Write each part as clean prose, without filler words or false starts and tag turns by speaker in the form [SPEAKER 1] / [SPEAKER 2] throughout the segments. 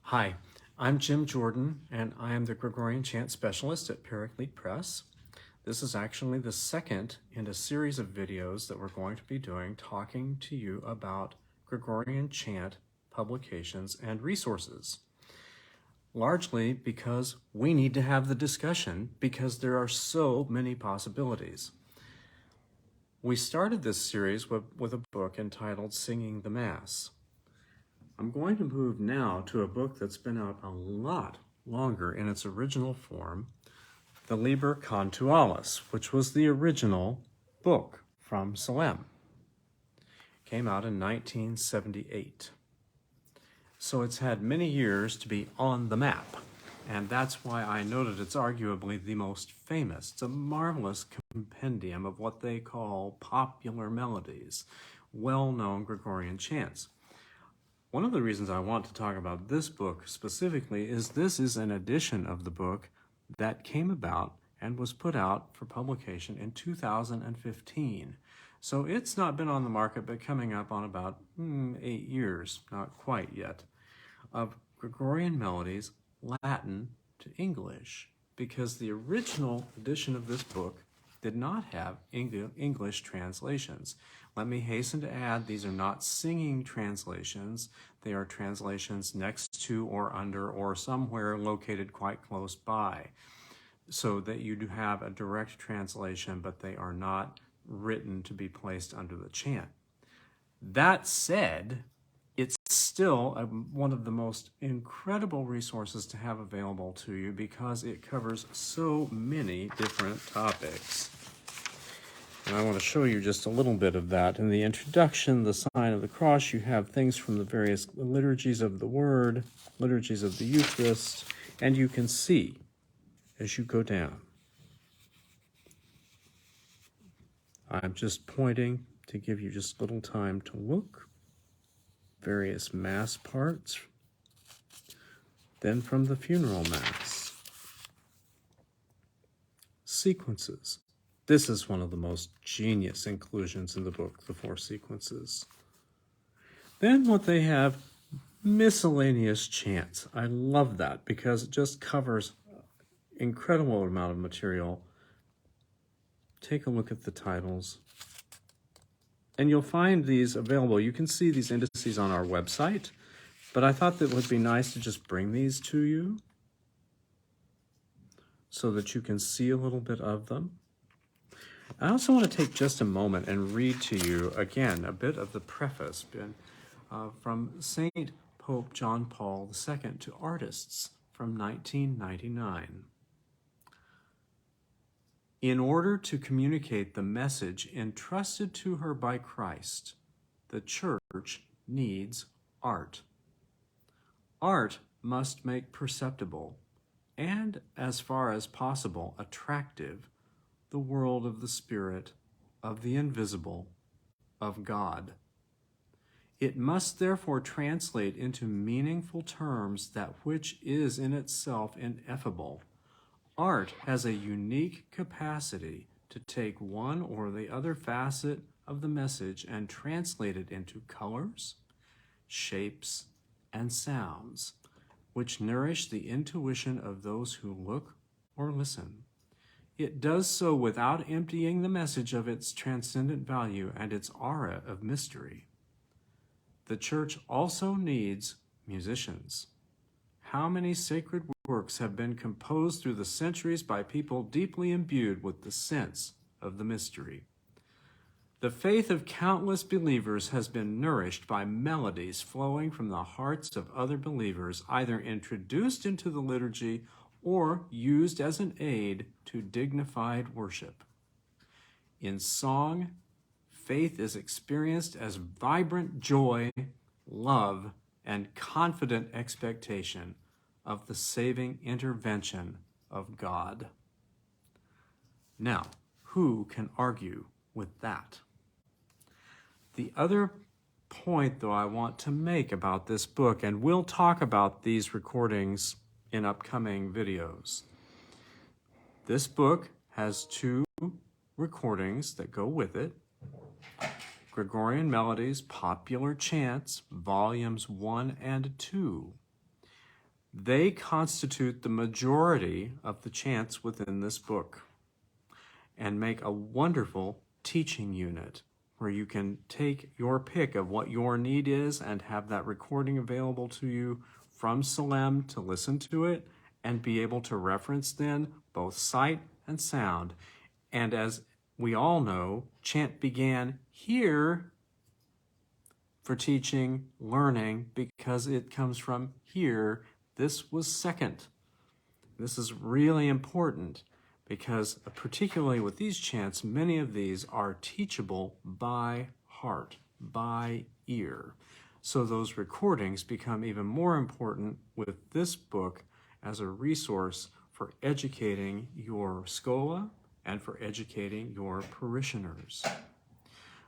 [SPEAKER 1] Hi, I'm Jim Jordan, and I am the Gregorian chant specialist at Paraclete Press. This is actually the second in a series of videos that we're going to be doing talking to you about Gregorian chant publications and resources. Largely because we need to have the discussion because there are so many possibilities. We started this series with a book entitled Singing the Mass. I'm going to move now to a book that's been out a lot longer in its original form, the Liber Cantualis, which was the original book from Solesmes. Came out in 1978. So it's had many years to be on the map, and that's why I noted it's arguably the most famous. It's a marvelous compendium of what they call popular melodies, well-known Gregorian chants. One of the reasons I want to talk about this book specifically is this is an edition of the book that came about and was put out for publication in 2015. So it's not been on the market, but coming up on about 8 years, not quite yet, of Gregorian melodies, Latin to English, because the original edition of this book did not have English translations. Let me hasten to add, these are not singing translations. They are translations next to or under or somewhere located quite close by, so that you do have a direct translation, but they are not written to be placed under the chant. That said, it's still one of the most incredible resources to have available to you because it covers so many different topics. And I want to show you just a little bit of that. In the introduction, the sign of the cross, you have things from the various liturgies of the Word, liturgies of the Eucharist, and you can see as you go down. I'm just pointing to give you just a little time to look. Various Mass parts. Then from the funeral Mass. Sequences. This is one of the most genius inclusions in the book, the 4 sequences. Then what they have, miscellaneous chants. I love that because it just covers incredible amount of material. Take a look at the titles. And you'll find these available. You can see these indices on our website, but I thought that it would be nice to just bring these to you so that you can see a little bit of them. I also want to take just a moment and read to you, again, a bit of the preface from St. Pope John Paul II to artists from 1999. In order to communicate the message entrusted to her by Christ, the Church needs art. Art must make perceptible and, as far as possible, attractive the world of the Spirit, of the invisible, of God. It must therefore translate into meaningful terms that which is in itself ineffable. Art has a unique capacity to take one or the other facet of the message and translate it into colors, shapes, and sounds, which nourish the intuition of those who look or listen. It does so without emptying the message of its transcendent value and its aura of mystery. The Church also needs musicians. How many sacred works have been composed through the centuries by people deeply imbued with the sense of the mystery? The faith of countless believers has been nourished by melodies flowing from the hearts of other believers, either introduced into the liturgy or used as an aid to dignified worship. In song, faith is experienced as vibrant joy, love, and confident expectation of the saving intervention of God. Now, who can argue with that? The other point, though, I want to make about this book, and we'll talk about these recordings in upcoming videos. This book has 2 recordings that go with it. Gregorian Melodies, Popular Chants, Volumes 1 and 2. They constitute the majority of the chants within this book and make a wonderful teaching unit where you can take your pick of what your need is and have that recording available to you from Solesmes to listen to it and be able to reference then both sight and sound. And as we all know, chant began here for teaching, learning, because it comes from here. This was second. This is really important because particularly with these chants, many of these are teachable by heart, by ear. So those recordings become even more important with this book as a resource for educating your schola and for educating your parishioners.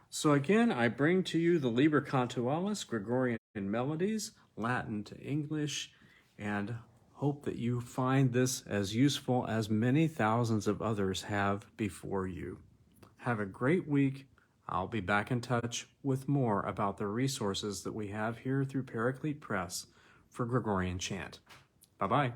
[SPEAKER 1] So again, I bring to you the Liber Cantualis, Gregorian Melodies, Latin to English, and hope that you find this as useful as many thousands of others have before you. Have a great week. I'll be back in touch with more about the resources that we have here through Paraclete Press for Gregorian chant. Bye-bye.